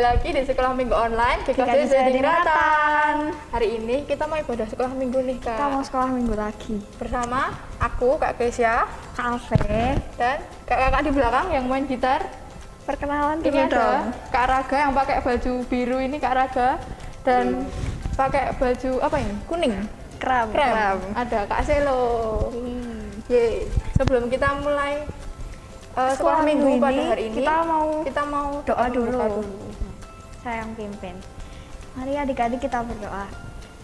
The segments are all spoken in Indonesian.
lagi di Sekolah Minggu Online GKJ Jadingratan. Hari ini kita mau ibadah sekolah minggu nih Kak. Kita mau sekolah minggu lagi Bersama aku Kak Kesia, Kak Ave, dan kakak-kakak di belakang yang main gitar. perkenalan Ini dulu ada dong. Kak Raga yang pakai baju biru, ini Kak Raga, dan pakai baju apa ini? Kuning. Krem. Ada Kak Selo. Yeay. Sebelum kita mulai sekolah minggu pada hari ini, kita mau doa dulu. berdoa Saya yang pimpin. Mari adik-adik kita berdoa.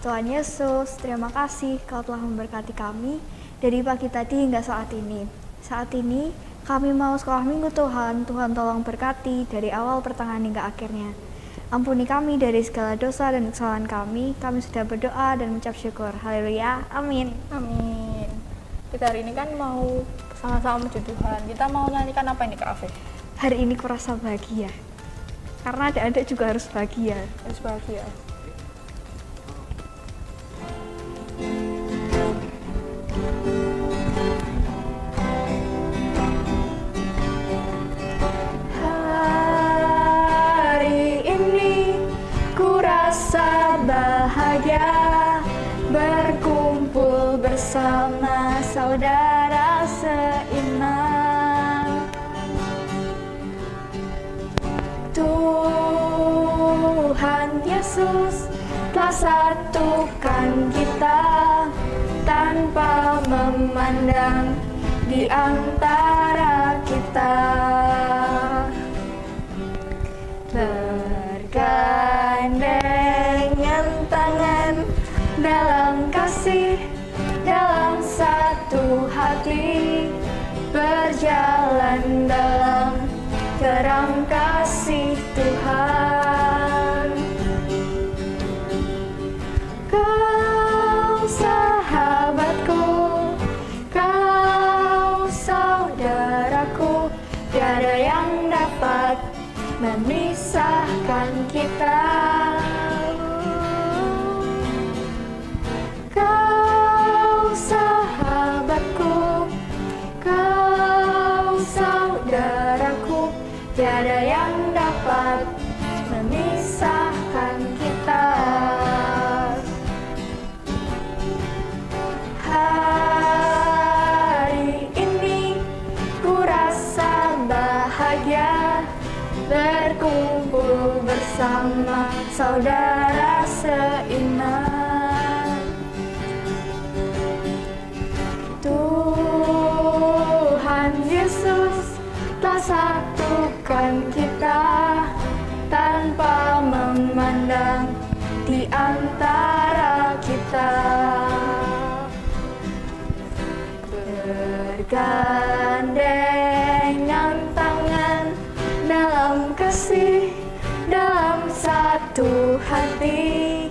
Tuhan Yesus, terima kasih Kau telah memberkati kami dari pagi tadi hingga saat ini. Saat ini kami mau sekolah minggu Tuhan. Tuhan tolong berkati dari awal pertengahan hingga akhirnya. Ampuni kami dari segala dosa dan kesalahan kami. Kami sudah berdoa dan mengucap syukur. Haleluya. Amin. Amin. Kita hari ini kan mau sama-sama memuji Tuhan. Kita mau nyanyikan apa ini Kak Ave? Hari ini kurasa bahagia. Karena adik-adik juga harus bahagia. Harus bahagia. Hari ini kurasa bahagia berkumpul bersama saudara seiman. Tuhan Yesus telah satukan kita tanpa memandang di antara kita. Bergandengan tangan dalam kasih, dalam satu hati, berjalan dalam terang kasih Tuhan. Kau sahabatku, kau saudaraku, tiada yang dapat memisahkan kita. Kau sahabatku, kau saudaraku, tiada yang dapat memisahkan kita. Hari ini ku rasa bahagia berkumpul bersama saudara seiman. Tuhan Yesus telah satukan kita tanpa memandang di antara kita. Bergandengan tangan dalam kasih, dalam satu hati,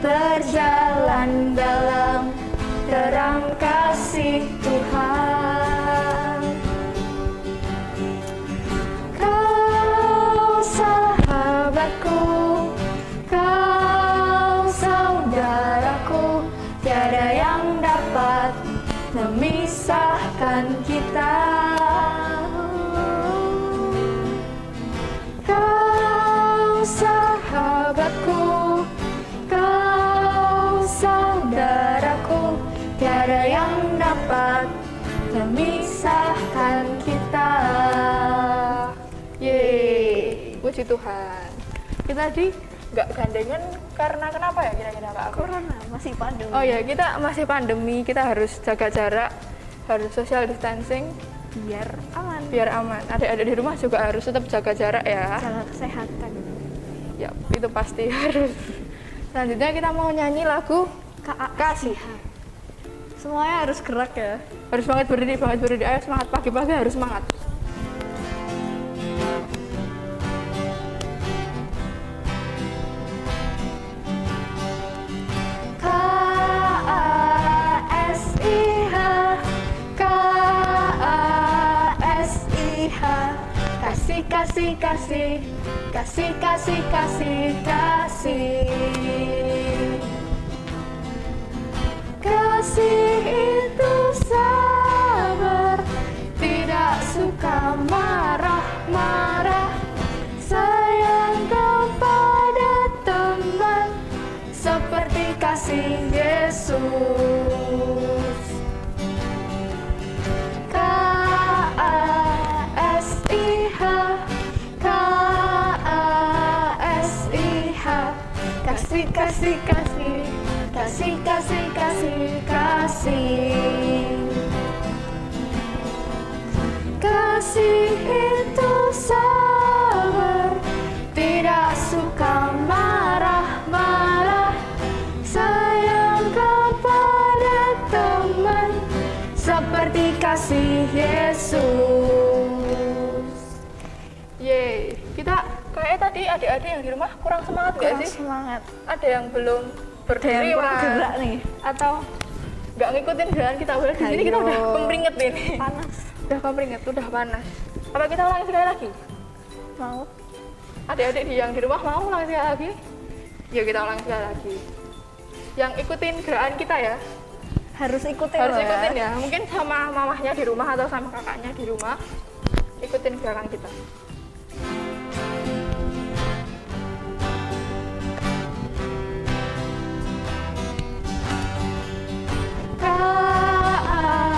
berjalan dalam terang kasih Tuhan. Kau sahabatku, kau saudaraku, tiada yang dapat memisahkan kita. Kau sahabatku, kau saudaraku, tiada yang dapat memisahkan kita. Yeay, puji Tuhan. Kita tadi nggak gandengan karena kenapa ya kira-kira Kak? Corona masih pandemi. Oh ya, kita masih pandemi, kita harus jaga jarak, harus social distancing Biar aman. biar aman. Adik-adik di rumah juga harus tetap jaga jarak ya. Jaga kesehatan. Ya, itu pasti harus. Selanjutnya kita mau nyanyi lagu Kasih. Semuanya harus gerak ya. Harus banget berdiri. Ayo semangat, pagi-pagi harus semangat. Kasih, kasih, kasih, kasih, kasih, kasih. Kasih itu sabar, tidak suka marah-marah. Sayang kau kasih, kasih, kasih, kasih, kasih, kasih, kasih. Kasih itu sabar, tidak suka marah-marah, sayang kepada teman, seperti kasih Yesus. Yeay, kita kayak tadi adik-adik yang di rumah kurang semangat gak sih? Semangat. Ada yang belum berdiri gerak nih. atau nggak ngikutin gerakan kita. Di sini kita udah kempringet nih. Panas. Udah kempringet, udah panas. Apa kita ulangi sekali lagi? Mau? Adik-adik yang di rumah mau ulangi sekali lagi? Yuk kita ulangi sekali lagi. Yang ikutin gerakan kita ya. Harus ikutin. Harus ikutin ya. Mungkin sama mamahnya di rumah atau sama kakaknya di rumah. Ikutin gerakan kita.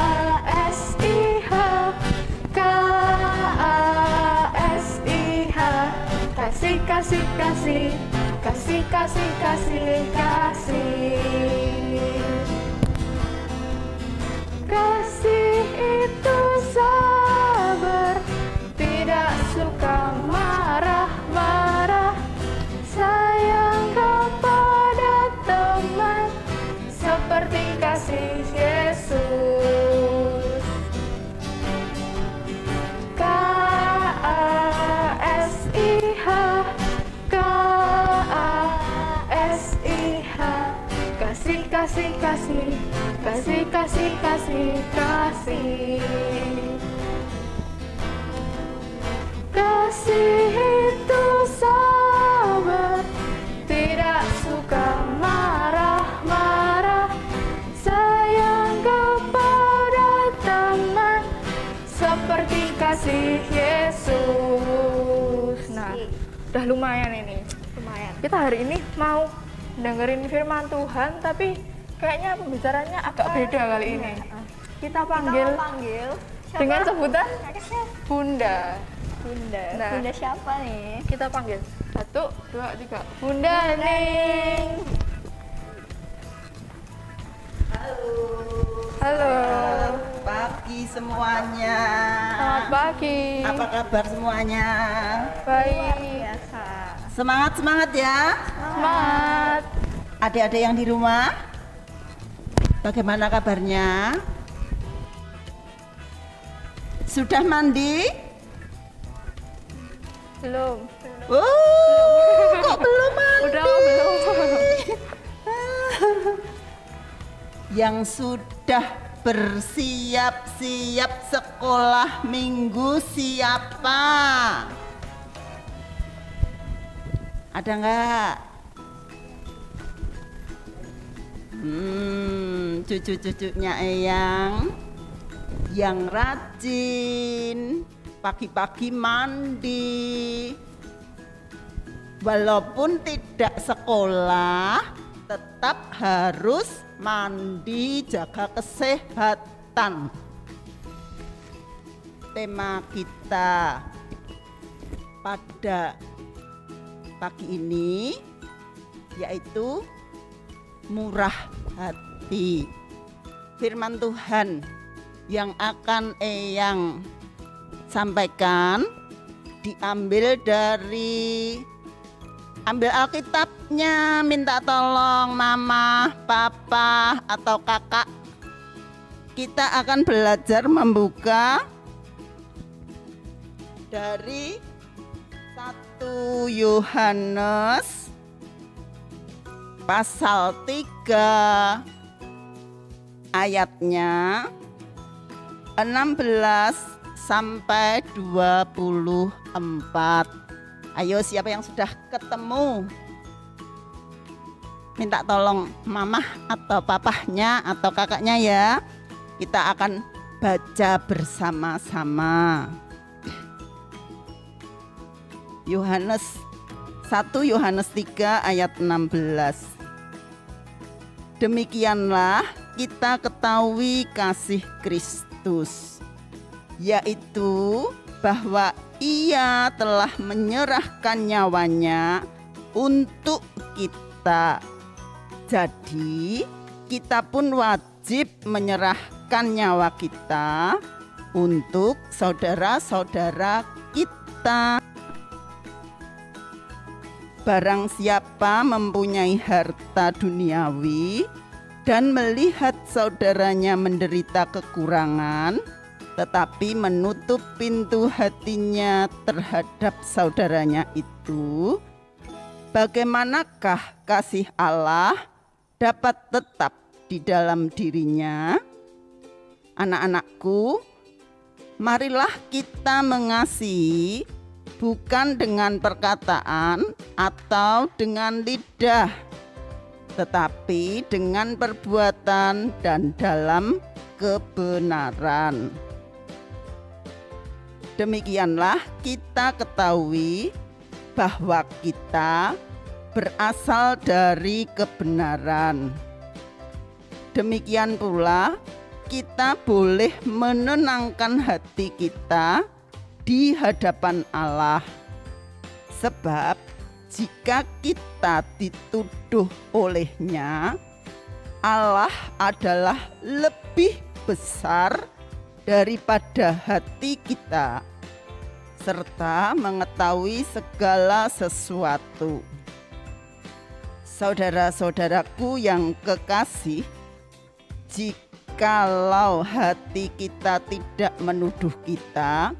K-A-S-I-H, K-A-S-I-H, kasih, kasih, kasih, kasih, kasih, kasih, kasih. Kasih itu sabar, tidak suka marah-marah, sayang kepada teman, seperti kasih Yesus. K-A-S-I-H, K-A-S-I-H, kasih, kasih, kasih, kasih, kasih, kasih, kasih. Kasih itu sabar, tidak suka marah-marah, sayang kepada teman, seperti kasih Yesus. Nah, udah lumayan ini. Lumayan. Kita hari ini mau dengerin firman Tuhan, tapi kayaknya pembicaranya agak beda kali ini. Kita panggil siapa? dengan sebutan Kakaknya. Bunda. Bunda. Nah. Bunda siapa nih? Kita panggil 1, 2, 3. Bunda Ning. Halo. Pagi semuanya. Selamat pagi. Apa kabar semuanya? Baik. Biasa. Semangat ya. Semangat. Adik-adik yang di rumah, bagaimana kabarnya? Sudah mandi? Belum. Kok belum mandi? Udah belum. Yang sudah bersiap-siap sekolah minggu siapa? Ada nggak? Cucu-cucunya Eyang yang rajin, pagi-pagi mandi, walaupun tidak sekolah tetap harus mandi, jaga kesehatan. Tema kita pada pagi ini yaitu murah hati. Firman Tuhan yang akan Eyang sampaikan diambil dari Alkitabnya, minta tolong mama, papa, atau kakak. Kita akan belajar membuka dari 1 Yohanes pasal 3 ayatnya 16 sampai 24. Ayo, siapa yang sudah ketemu? Minta tolong mamah atau papahnya atau kakaknya ya. Kita akan baca bersama-sama. Yohanes 1 Yohanes 3 ayat 16. Demikianlah kita ketahui kasih Kristus, yaitu bahwa Ia telah menyerahkan nyawanya untuk kita. kita. Jadi kita pun wajib menyerahkan nyawa kita untuk saudara-saudara kita. Barang siapa mempunyai harta duniawi dan melihat saudaranya menderita kekurangan, tetapi menutup pintu hatinya terhadap saudaranya itu, bagaimanakah kasih Allah dapat tetap di dalam dirinya? Anak-anakku, marilah kita mengasihi bukan dengan perkataan atau dengan lidah, tetapi dengan perbuatan dan dalam kebenaran. Demikianlah kita ketahui bahwa kita berasal dari kebenaran. Demikian pula kita boleh menenangkan hati kita di hadapan Allah. Sebab jika kita dituduh olehnya, Allah adalah lebih besar daripada hati kita, serta mengetahui segala sesuatu. Saudara-saudaraku yang kekasih, jikalau hati kita tidak menuduh kita,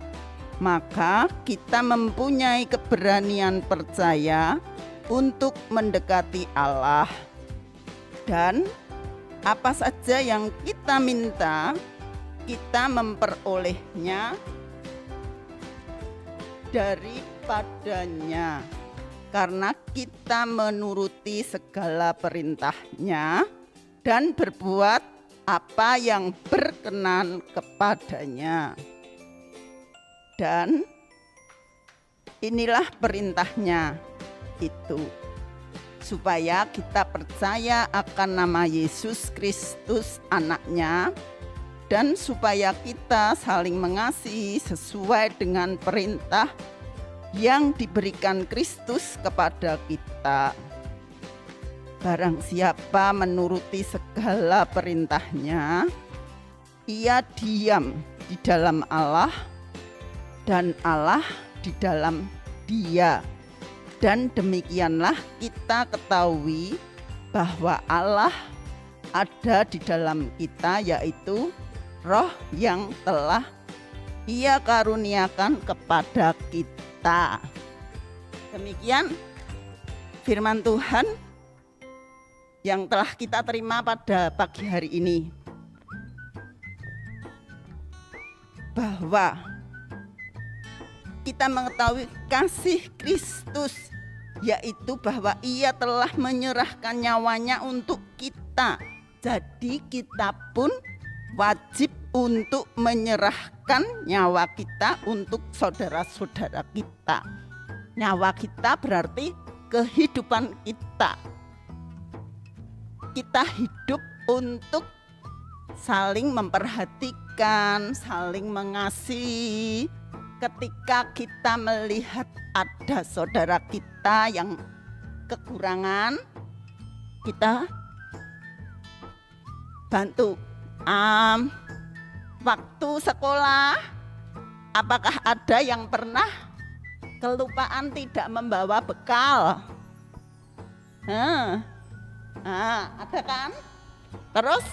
maka kita mempunyai keberanian percaya untuk mendekati Allah. Dan apa saja yang kita minta, kita memperolehnya daripadanya, karena kita menuruti segala perintahnya dan berbuat apa yang berkenan kepadanya. Dan inilah perintahnya itu, supaya kita percaya akan nama Yesus Kristus anaknya, dan supaya kita saling mengasihi sesuai dengan perintah yang diberikan Kristus kepada kita. Barang siapa menuruti segala perintahnya, ia diam di dalam Allah dan Allah di dalam dia. Dan demikianlah kita ketahui bahwa Allah ada di dalam kita, yaitu Roh yang telah Ia karuniakan kepada kita. Demikian firman Tuhan yang telah kita terima pada pagi hari ini, bahwa kita mengetahui kasih Kristus, yaitu bahwa Ia telah menyerahkan nyawanya untuk kita. Jadi kita pun wajib untuk menyerahkan nyawa kita untuk saudara-saudara kita. Nyawa kita berarti kehidupan kita. Kita hidup untuk saling memperhatikan, saling mengasihi. Ketika kita melihat ada saudara kita yang kekurangan, kita bantu. Waktu sekolah, apakah ada yang pernah kelupaan tidak membawa bekal? Ada kan? Terus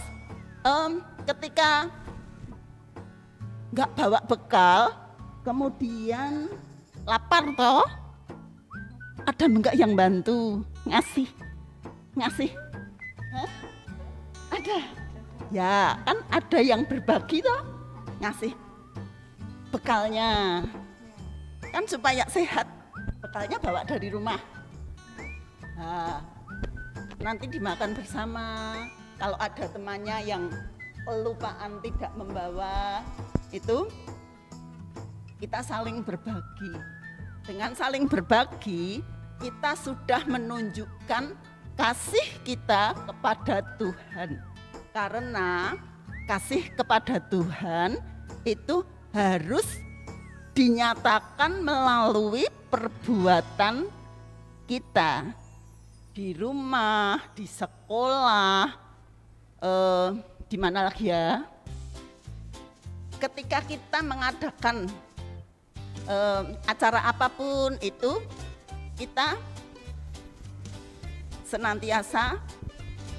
ketika nggak bawa bekal, kemudian lapar toh, ada enggak yang bantu ngasih? Ada. Ya, kan ada yang berbagi toh, ngasih bekalnya. Kan supaya sehat, bekalnya bawa dari rumah. Nanti dimakan bersama. Kalau ada temannya yang kelupaan tidak membawa, itu kita saling berbagi. Dengan saling berbagi, kita sudah menunjukkan kasih kita kepada Tuhan. Karena kasih kepada Tuhan itu harus dinyatakan melalui perbuatan kita. di rumah, di sekolah, di mana lagi ya? Ketika kita mengadakan acara apapun itu, kita senantiasa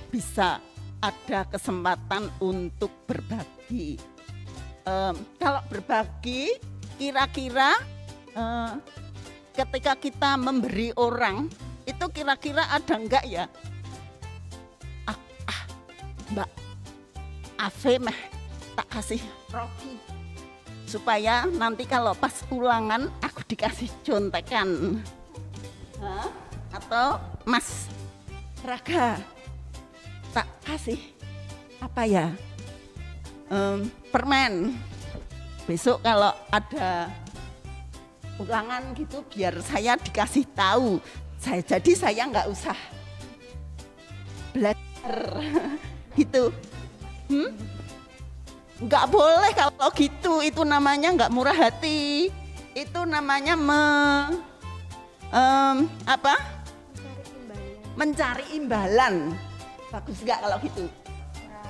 bisa ada kesempatan untuk berbagi. Kalau berbagi, kira-kira ketika kita memberi orang, itu kira-kira ada enggak ya? Mbak Ave mah tak kasih roti supaya nanti kalau pas ulangan aku dikasih contekan. Atau Mas Raga tak kasih apa ya, permen besok kalau ada ulangan gitu biar saya dikasih tahu, jadi saya nggak usah belajar gitu. Nggak boleh kalau gitu, itu namanya nggak murah hati, itu namanya mencari imbalan. Bagus nggak kalau gitu?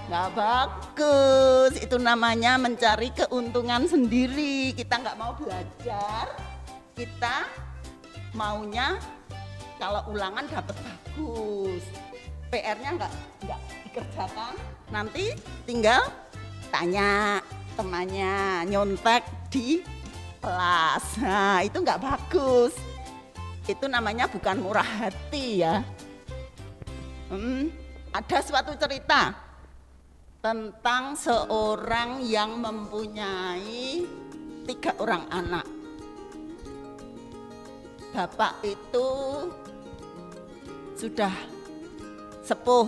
Nggak bagus, itu namanya mencari keuntungan sendiri. Kita nggak mau belajar, kita maunya kalau ulangan dapat bagus, PR-nya nggak dikerjakan, nanti tinggal tanya temannya, nyontek di kelas. Nah itu nggak bagus, itu namanya bukan murah hati ya. Ada suatu cerita tentang seorang yang mempunyai 3 orang anak. Bapak itu sudah sepuh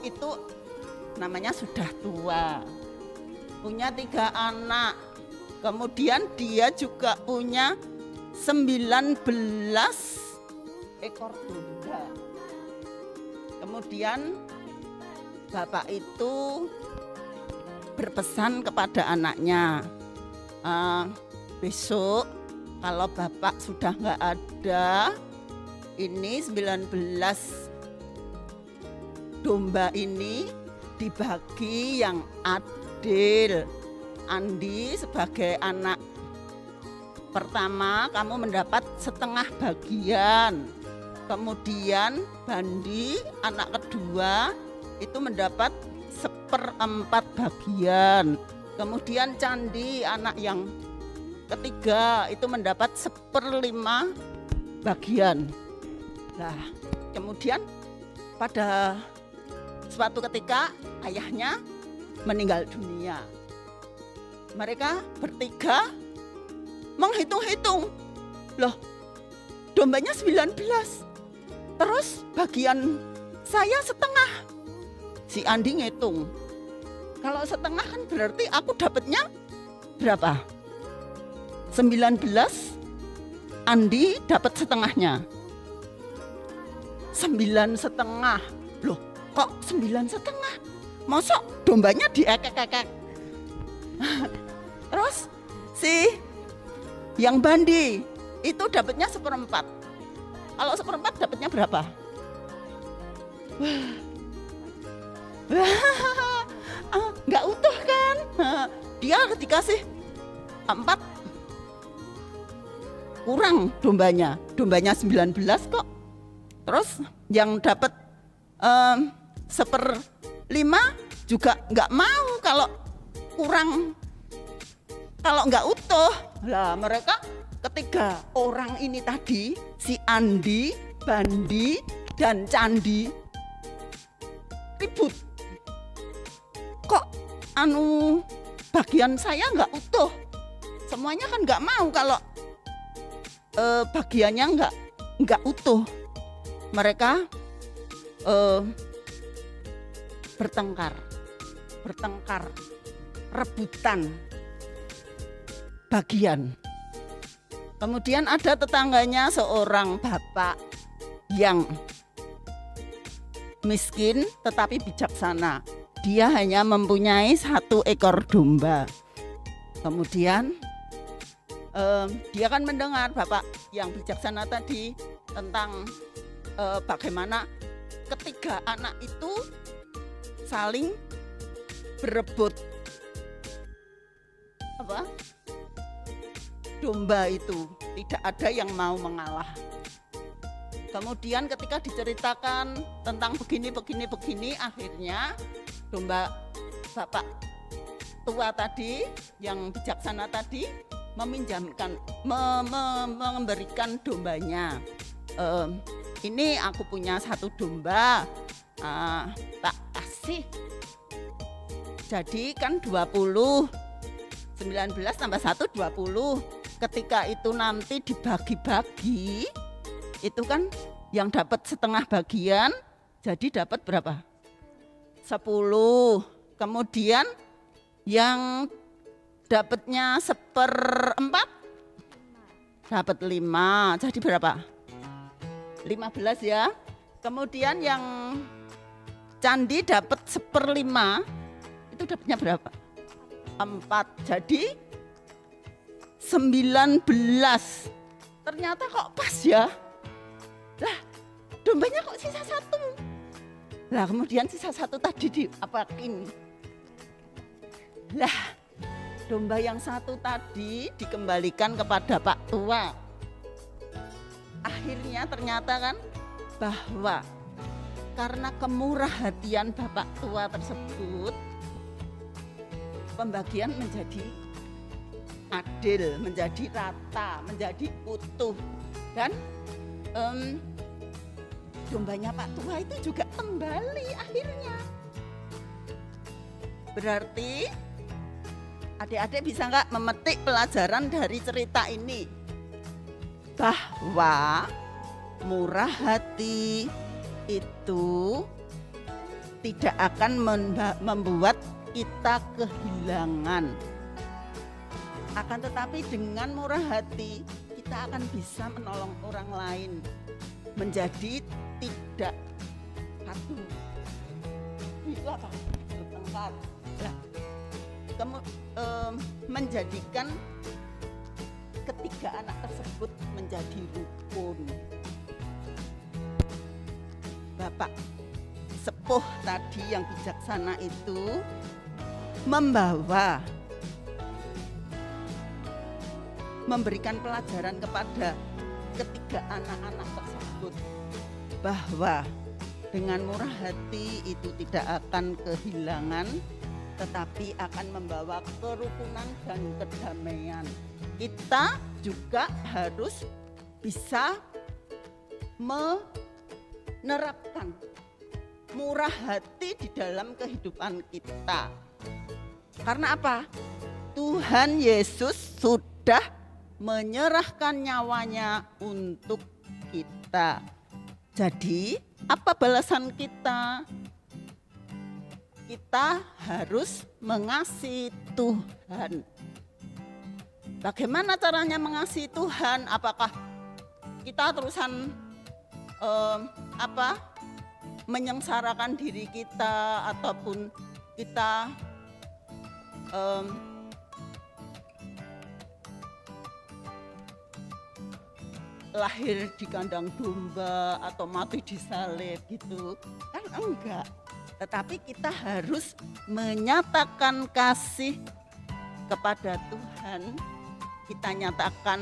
itu namanya sudah tua, punya 3 anak. Kemudian dia juga punya 19 ekor domba. Kemudian bapak itu berpesan kepada anaknya, besok kalau bapak sudah nggak ada, ini 19 domba ini dibagi yang adil. Andi sebagai anak pertama kamu mendapat setengah bagian. Kemudian Bandi anak kedua itu mendapat 1/4 bagian. Kemudian Candi anak yang ketiga itu mendapat 1/5 bagian. Nah, kemudian pada suatu ketika ayahnya meninggal dunia. Mereka bertiga menghitung-hitung, loh dombanya 19, terus bagian saya setengah. Si Andi ngitung, kalau setengah kan berarti aku dapatnya berapa? 19, Andi dapat setengahnya 9,5. Loh kok 9,5? Masa dombanya diekek-ekek? Terus si yang Bandi itu dapatnya 1/4. Kalau 1/4 dapatnya berapa? Nggak utuh kan? Dia dikasih 4, kurang dombanya 19 kok. Terus yang dapat 1/5 juga nggak mau kalau kurang, kalau nggak utuh. Lah mereka ketiga orang ini tadi, si Andi, Bandi, dan Candi ribut. Kok bagian saya nggak utuh? Semuanya kan nggak mau kalau bagiannya nggak utuh. Mereka bertengkar, rebutan bagian. Kemudian ada tetangganya seorang bapak yang miskin tetapi bijaksana. Dia hanya mempunyai 1 ekor domba. Kemudian dia kan mendengar bapak yang bijaksana tadi tentang bagaimana ketiga anak itu saling berebut domba itu, tidak ada yang mau mengalah. Kemudian ketika diceritakan tentang begini, akhirnya domba bapak tua tadi, yang bijaksana tadi, meminjamkan, memberikan dombanya. Ini aku punya satu domba, tak kasih. Jadi kan 20, 19 tambah 1, 20. Ketika itu nanti dibagi-bagi, itu kan yang dapat setengah bagian, jadi dapat berapa? 10. Kemudian yang dapatnya 1/4 dapat 5, jadi berapa? 15 ya. Kemudian yang candi dapat 1/5, itu dapatnya berapa? 4, jadi 19. Ternyata kok pas ya. Lah, dombanya kok sisa 1. Lah kemudian sisa 1 tadi diapakin. Lah, domba yang 1 tadi dikembalikan kepada Pak Tua. Akhirnya ternyata kan bahwa karena kemurahhatian Bapak Tua tersebut, pembagian menjadi adil, menjadi rata, menjadi utuh. Dan dombanya Pak Tua itu juga kembali akhirnya. Berarti adik-adik bisa nggak memetik pelajaran dari cerita ini? Bahwa murah hati itu tidak akan membuat kita kehilangan. Akan tetapi dengan murah hati kita akan bisa menolong orang lain menjadi tidak patuh. Itu apa? Bertengkar. Menjadikan ketiga anak tersebut menjadi rukun. Bapak sepuh tadi yang bijaksana itu memberikan pelajaran kepada ketiga anak-anak tersebut bahwa dengan murah hati itu tidak akan kehilangan, tetapi akan membawa kerukunan dan kedamaian. Kita juga harus bisa menerapkan murah hati di dalam kehidupan kita. Karena apa? Tuhan Yesus sudah menyerahkan nyawanya untuk kita. Jadi, apa balasan kita? Kita harus mengasihi Tuhan. Bagaimana caranya mengasihi Tuhan? Apakah kita terusan menyengsarakan diri kita, ataupun kita lahir di kandang domba atau mati disalib gitu? Kan enggak. Tetapi kita harus menyatakan kasih kepada Tuhan. Kita nyatakan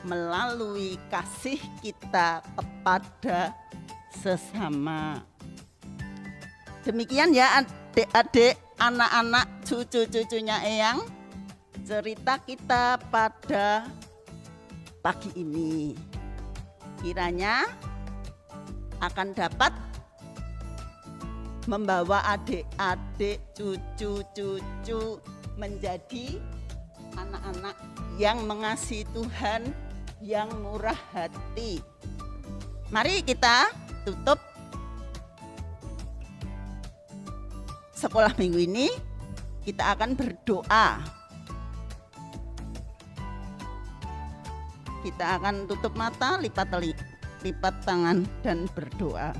melalui kasih kita kepada sesama. Demikian ya adik-adik, anak-anak, cucu-cucunya Eyang, cerita kita pada pagi ini. Kiranya akan dapat membawa adik-adik, cucu-cucu menjadi anak-anak yang mengasihi Tuhan, yang murah hati. Mari kita tutup sekolah minggu ini, kita akan berdoa. Kita akan tutup mata, lipat tangan dan berdoa.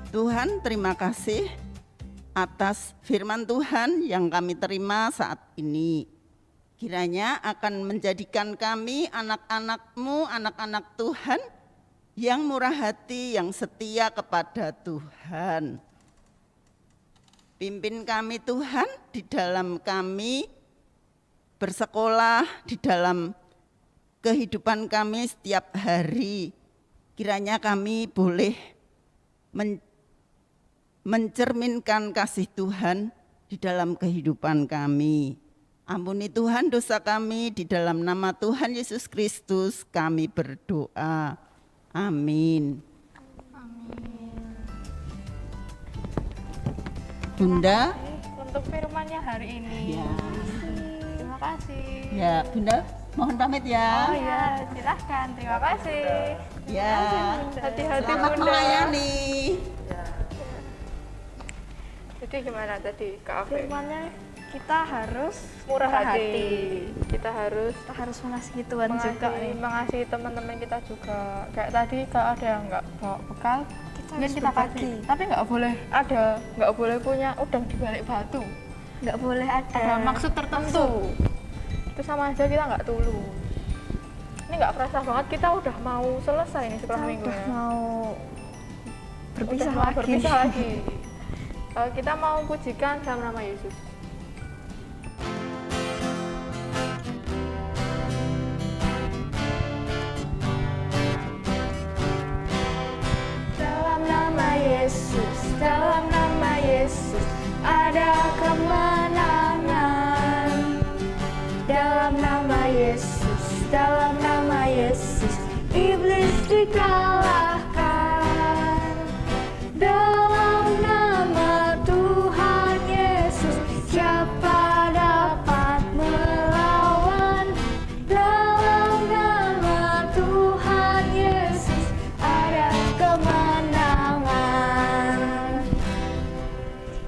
Tuhan, terima kasih atas firman Tuhan yang kami terima saat ini. Kiranya akan menjadikan kami anak-anak-Mu, anak-anak Tuhan yang murah hati, yang setia kepada Tuhan. Pimpin kami Tuhan di dalam kami bersekolah, di dalam kehidupan kami setiap hari. Kiranya kami boleh mencerminkan kasih Tuhan di dalam kehidupan kami. Ampuni Tuhan dosa kami, di dalam nama Tuhan Yesus Kristus kami berdoa. Amin. Bunda, untuk firman-Nya hari ini. ya, Terima kasih. ya Bunda, mohon pamit ya. Oh ya, silahkan. Terima kasih. Ya, Hati-hati selamat Bunda. melayani. Jadi gimana tadi Kak Afe? Firmannya kita harus Murah hati. Kita harus mengasihi Tuhan juga nih. mengasihi teman-teman kita juga. Kayak tadi kalau ada yang nggak bawa bekal, mungkin harus kita berbagi. kasih. Tapi nggak boleh punya udang di balik batu. Nggak boleh ada Ada maksud tertentu. Itu sama aja kita nggak tulus. Ini nggak kerasa banget kita udah mau selesai nih sekolah kita minggu udah ya. mau berpisah Udah mau lagi. berpisah lagi. Kita mau pujikan dalam nama Yesus. Dalam nama Yesus, dalam nama Yesus ada kemenangan. Dalam nama Yesus, dalam nama Yesus iblis dikalahkan. Dalam nama Tuhan Yesus siapa dapat melawan? Dalam nama Tuhan Yesus ada kemenangan.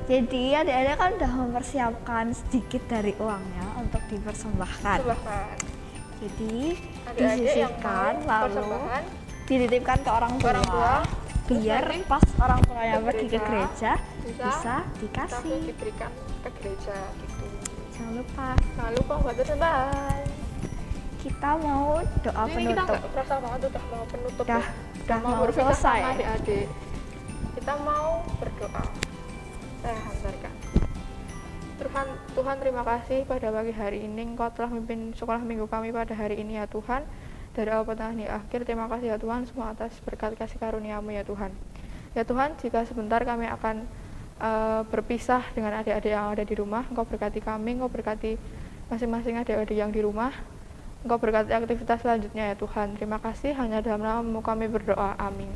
Jadi adik-adik kan udah mempersiapkan sedikit dari uangnya untuk dipersembahkan. Silahkan. Jadi Adik-adik yang disisihkan mau lalu persembahan dititipkan ke orang tua, orang tua, biar terus nanti pas orang tuanya ke pergi ke gereja, gereja bisa bisa dikasih. tapi diberikan ke gereja gitu. Jangan lupa Jangan lupa buat persembahan. kita mau doa Ini kita penutup. nggak kerasa banget udah mau penutup Udah mau berpisah selesai. sama adik-adik. Kita mau berdoa. Saya hantarkan. Tuhan terima kasih pada pagi hari ini Engkau telah memimpin sekolah minggu kami pada hari ini ya Tuhan. Dari awal pertengahan hingga akhir, terima kasih ya Tuhan semua atas berkat kasih karunia-Mu ya Tuhan. Ya Tuhan, jika sebentar kami akan berpisah dengan adik-adik yang ada di rumah, Engkau berkati kami, Engkau berkati masing-masing adik-adik yang di rumah, Engkau berkati aktivitas selanjutnya ya Tuhan. Terima kasih, hanya dalam nama-Mu kami berdoa. Amin.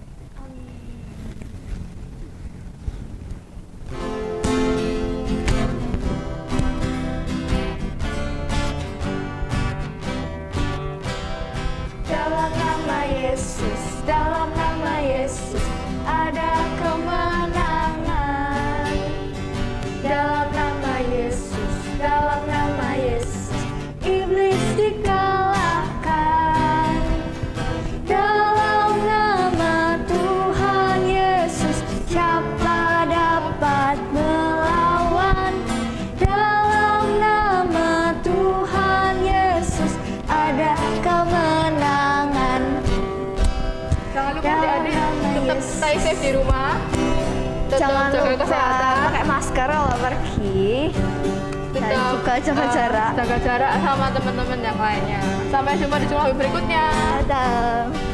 Dalam nama Yesus, dalam nama Yesus ada kemenangan. Dalam nama Yesus, dalam nama Yesus iblis dikalahkan. Dalam nama Tuhan Yesus siapa dapat melawan? Dalam nama Tuhan Yesus ada kemenangan. Jangan lupa adik-adik tetap stay safe di rumah, tetap Jangan jaga lupa kesehatan, pakai masker kalau pergi, dan tetap juga jaga jarak. jaga jarak sama teman-teman yang lainnya. Sampai jumpa di sekolah berikutnya. Dadah.